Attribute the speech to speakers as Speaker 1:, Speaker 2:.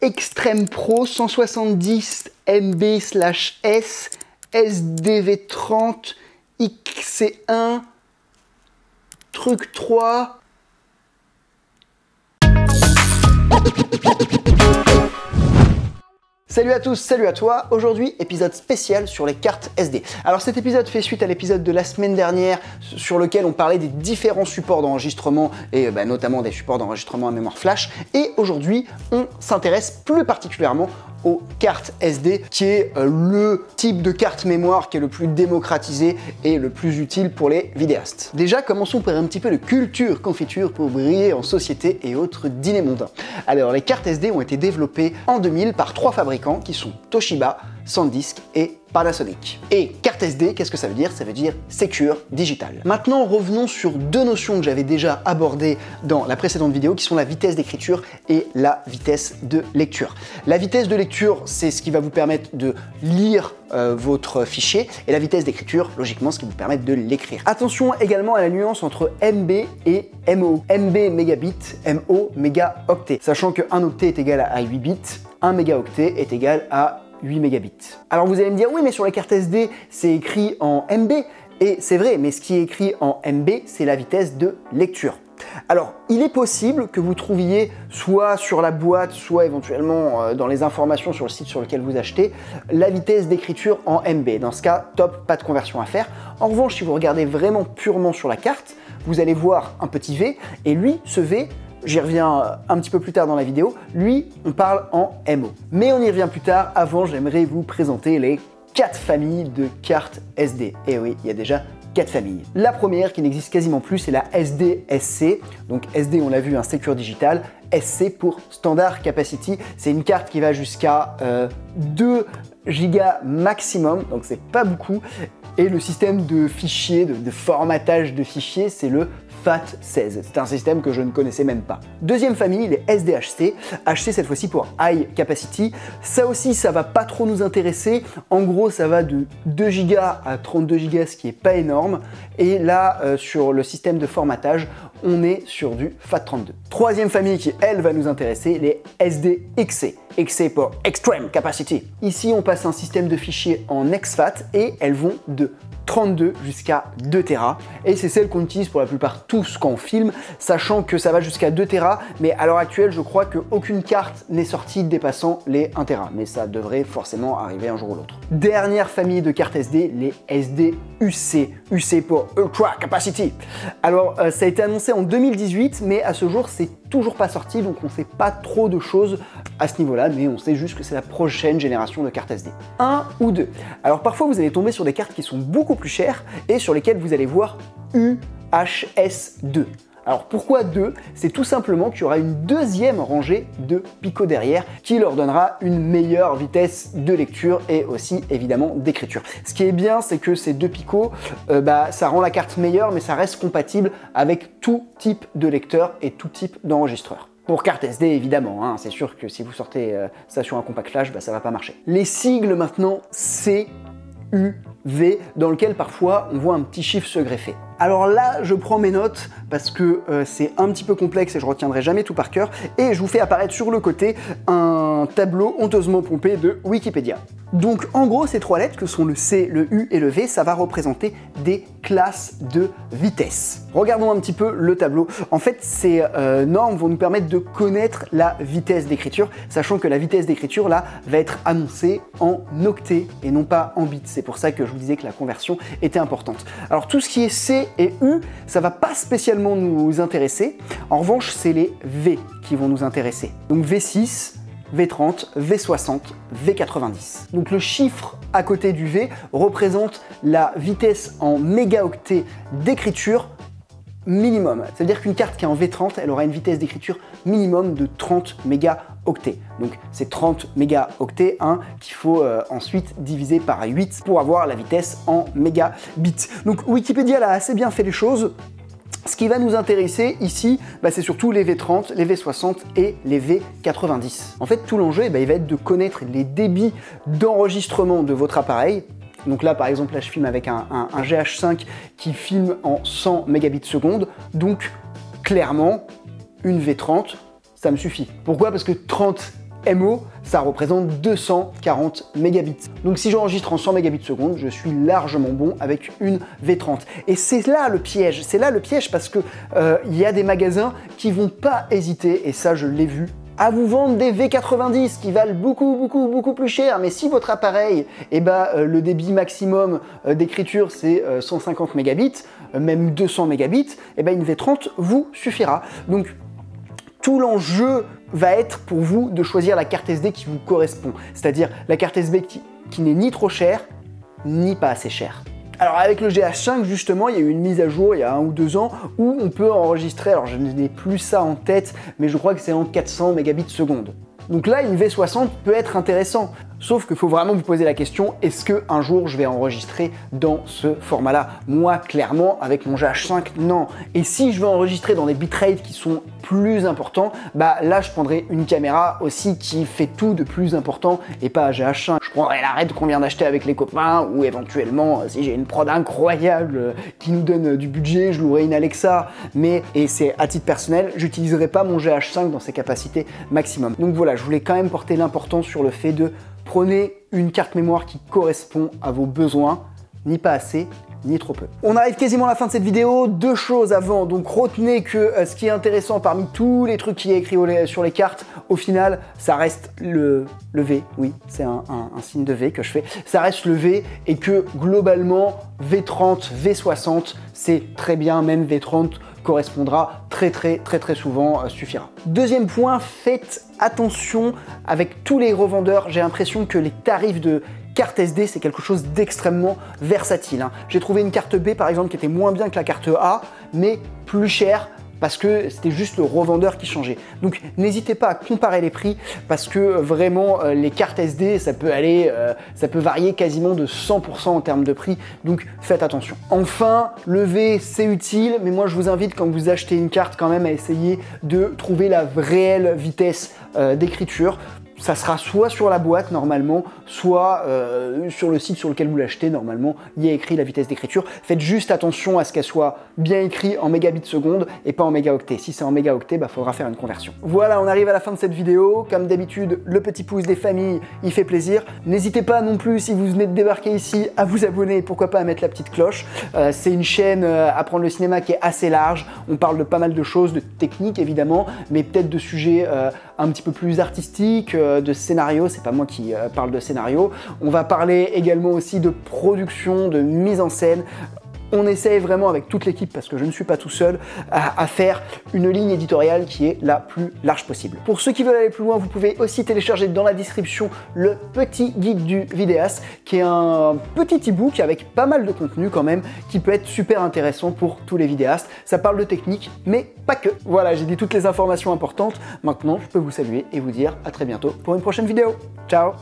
Speaker 1: Extreme Pro 170 MB/S SDV30 XC1 truc 3. Salut à tous, salut à toi. Aujourd'hui, épisode spécial sur les cartes SD. Alors cet épisode fait suite à l'épisode de la semaine dernière sur lequel on parlait des différents supports d'enregistrement et notamment des supports d'enregistrement à mémoire flash. Et aujourd'hui, on s'intéresse plus particulièrement aux cartes SD, qui est le type de carte mémoire qui est le plus démocratisé et le plus utile pour les vidéastes. Déjà, commençons par un petit peu de culture confiture pour briller en société et autres dîners mondains. Alors, les cartes SD ont été développées en 2000 par 3 fabricants qui sont Toshiba, SanDisk et Panasonic. Et carte SD, qu'est-ce que ça veut dire? Ça veut dire Secure Digital. Maintenant, revenons sur deux notions que j'avais déjà abordées dans la précédente vidéo, qui sont la vitesse d'écriture et la vitesse de lecture. La vitesse de lecture, c'est ce qui va vous permettre de lire votre fichier, et la vitesse d'écriture, logiquement, ce qui vous permet de l'écrire. Attention également à la nuance entre MB et MO. MB mégabit, MO mégaoctet. Sachant que 1 octet est égal à 8 bits, 1 mégaoctet est égal à 8 mégabits. Alors vous allez me dire, oui, mais sur les cartes SD, c'est écrit en MB, et c'est vrai, mais ce qui est écrit en MB, c'est la vitesse de lecture. Alors, il est possible que vous trouviez soit sur la boîte, soit éventuellement dans les informations sur le site sur lequel vous achetez, la vitesse d'écriture en MB. Dans ce cas, top, pas de conversion à faire. En revanche, si vous regardez vraiment purement sur la carte, vous allez voir un petit V, et lui, ce V, j'y reviens un petit peu plus tard dans la vidéo, lui, on parle en MO. Mais on y revient plus tard. Avant, j'aimerais vous présenter les 4 familles de cartes SD. Et oui, il y a déjà 4 familles. La première, qui n'existe quasiment plus, c'est la SD-SC. Donc SD, on l'a vu, un Secure Digital. SC pour Standard Capacity. C'est une carte qui va jusqu'à 2 Go maximum, donc c'est pas beaucoup. Et le système de fichiers, de formatage de fichiers, c'est le FAT16. C'est un système que je ne connaissais même pas. Deuxième famille, les SDHC. HC cette fois-ci pour High Capacity. Ça aussi, ça va pas trop nous intéresser. En gros, ça va de 2 Go à 32 Go, ce qui est pas énorme. Et là, sur le système de formatage, on est sur du FAT32. Troisième famille qui, elle, va nous intéresser, les SDXC. XC pour Extreme Capacity. Ici, on passe un système de fichiers en exFAT et elles vont de 32 jusqu'à 2 Tera. Et c'est celle qu'on utilise pour la plupart tous quand on filme, sachant que ça va jusqu'à 2 Tera, mais à l'heure actuelle, je crois qu'aucune carte n'est sortie dépassant les 1 Tera. Mais ça devrait forcément arriver un jour ou l'autre. Dernière famille de cartes SD, les SDUC. UC pour Ultra Capacity. Alors, ça a été annoncé en 2018, mais à ce jour, c'est toujours pas sorti, donc on sait pas trop de choses à ce niveau-là, mais on sait juste que c'est la prochaine génération de cartes SD. 1 ou 2. Alors parfois vous allez tomber sur des cartes qui sont beaucoup plus chères et sur lesquelles vous allez voir UHS2. Alors pourquoi 2? C'est tout simplement qu'il y aura une deuxième rangée de picots derrière qui leur donnera une meilleure vitesse de lecture et aussi évidemment d'écriture. Ce qui est bien, c'est que ces 2 picots, ça rend la carte meilleure, mais ça reste compatible avec tout type de lecteur et tout type d'enregistreur. Pour carte SD évidemment, hein, c'est sûr que si vous sortez ça sur un compact flash, ça va pas marcher. Les sigles maintenant, CUV, dans lequel parfois on voit un petit chiffre se greffer. Alors là, je prends mes notes parce que c'est un petit peu complexe et je retiendrai jamais tout par cœur. Et je vous fais apparaître sur le côté un tableau honteusement pompé de Wikipédia. Donc en gros, ces 3 lettres que sont le C, le U et le V, ça va représenter des classes de vitesse. Regardons un petit peu le tableau. En fait, ces normes vont nous permettre de connaître la vitesse d'écriture, sachant que la vitesse d'écriture là va être annoncée en octets et non pas en bits. C'est pour ça que je vous disais que la conversion était importante. Alors tout ce qui est C et U, ça va pas spécialement nous intéresser. En revanche, c'est les V qui vont nous intéresser. Donc V6, V30, V60, V90. Donc le chiffre à côté du V représente la vitesse en mégaoctets d'écriture minimum. Ça veut dire qu'une carte qui est en V30, elle aura une vitesse d'écriture minimum de 30 mégaoctets. Donc c'est 30 mégaoctets qu'il faut ensuite diviser par 8 pour avoir la vitesse en mégabits. Donc Wikipédia a assez bien fait les choses. Ce qui va nous intéresser ici, c'est surtout les V30, les V60 et les V90. En fait, tout l'enjeu, il va être de connaître les débits d'enregistrement de votre appareil. Donc là, par exemple, je filme avec un GH5 qui filme en 100 mégabits seconde. Donc, clairement, une V30, ça me suffit. Pourquoi? Parce que 30 MO, ça représente 240 mégabits. Donc si j'enregistre en 100 mégabits seconde, je suis largement bon avec une V30. Et c'est là le piège, parce que il y a des magasins qui vont pas hésiter, et ça je l'ai vu, à vous vendre des V90 qui valent beaucoup plus cher. Mais si votre appareil, le débit maximum d'écriture c'est 150 mégabits, même 200 mégabits, une V30 vous suffira. Donc tout l'enjeu va être pour vous de choisir la carte SD qui vous correspond, c'est-à-dire la carte SD qui n'est ni trop chère, ni pas assez chère. Alors avec le GH5 justement, il y a eu une mise à jour il y a 1 ou 2 ans où on peut enregistrer, alors je n'ai plus ça en tête, mais je crois que c'est en 400 mégabits seconde. Donc là, une V60 peut être intéressant. Sauf qu'il faut vraiment vous poser la question, est-ce qu'un jour je vais enregistrer dans ce format-là? Moi, clairement, avec mon GH5, non. Et si je veux enregistrer dans des bitrates qui sont plus importants, là je prendrai une caméra aussi qui fait tout de plus important et pas un GH5. Je prendrai la RED qu'on vient d'acheter avec les copains ou éventuellement, si j'ai une prod incroyable qui nous donne du budget, je louerai une Alexa. Et c'est à titre personnel, j'utiliserai pas mon GH5 dans ses capacités maximum. Donc voilà, je voulais quand même porter l'importance sur le fait de prenez une carte mémoire qui correspond à vos besoins, ni pas assez, ni trop peu. On arrive quasiment à la fin de cette vidéo. 2 choses avant, donc retenez que ce qui est intéressant parmi tous les trucs qu'il y a écrit sur les cartes, au final, ça reste le V, oui, c'est un signe de V que je fais, ça reste le V et que globalement, V30, V60, c'est très bien, même V30 correspondra très souvent, suffira. Deuxième point, faites attention avec tous les revendeurs, j'ai l'impression que les tarifs de carte SD, c'est quelque chose d'extrêmement versatile. J'ai trouvé une carte B par exemple qui était moins bien que la carte A, mais plus chère, parce que c'était juste le revendeur qui changeait. Donc n'hésitez pas à comparer les prix parce que vraiment les cartes SD ça peut varier quasiment de 100% en termes de prix, donc faites attention. Enfin, le V c'est utile, mais moi je vous invite quand vous achetez une carte quand même à essayer de trouver la réelle vitesse d'écriture. Ça sera soit sur la boîte normalement, soit sur le site sur lequel vous l'achetez normalement, il y a écrit la vitesse d'écriture. Faites juste attention à ce qu'elle soit bien écrite en mégabits seconde et pas en mégaoctets. Si c'est en mégaoctets, faudra faire une conversion. Voilà, on arrive à la fin de cette vidéo. Comme d'habitude, le petit pouce des familles, il fait plaisir. N'hésitez pas non plus, si vous venez de débarquer ici, à vous abonner et pourquoi pas à mettre la petite cloche. C'est une chaîne Apprendre le cinéma qui est assez large. On parle de pas mal de choses, de techniques évidemment, mais peut-être de sujets un petit peu plus artistiques, de scénario, c'est pas moi qui parle de scénario. On va parler également aussi de production, de mise en scène. On essaye vraiment avec toute l'équipe, parce que je ne suis pas tout seul, à faire une ligne éditoriale qui est la plus large possible. Pour ceux qui veulent aller plus loin, vous pouvez aussi télécharger dans la description le petit guide du vidéaste, qui est un petit e-book avec pas mal de contenu quand même, qui peut être super intéressant pour tous les vidéastes. Ça parle de technique, mais pas que. Voilà, j'ai dit toutes les informations importantes. Maintenant, je peux vous saluer et vous dire à très bientôt pour une prochaine vidéo. Ciao!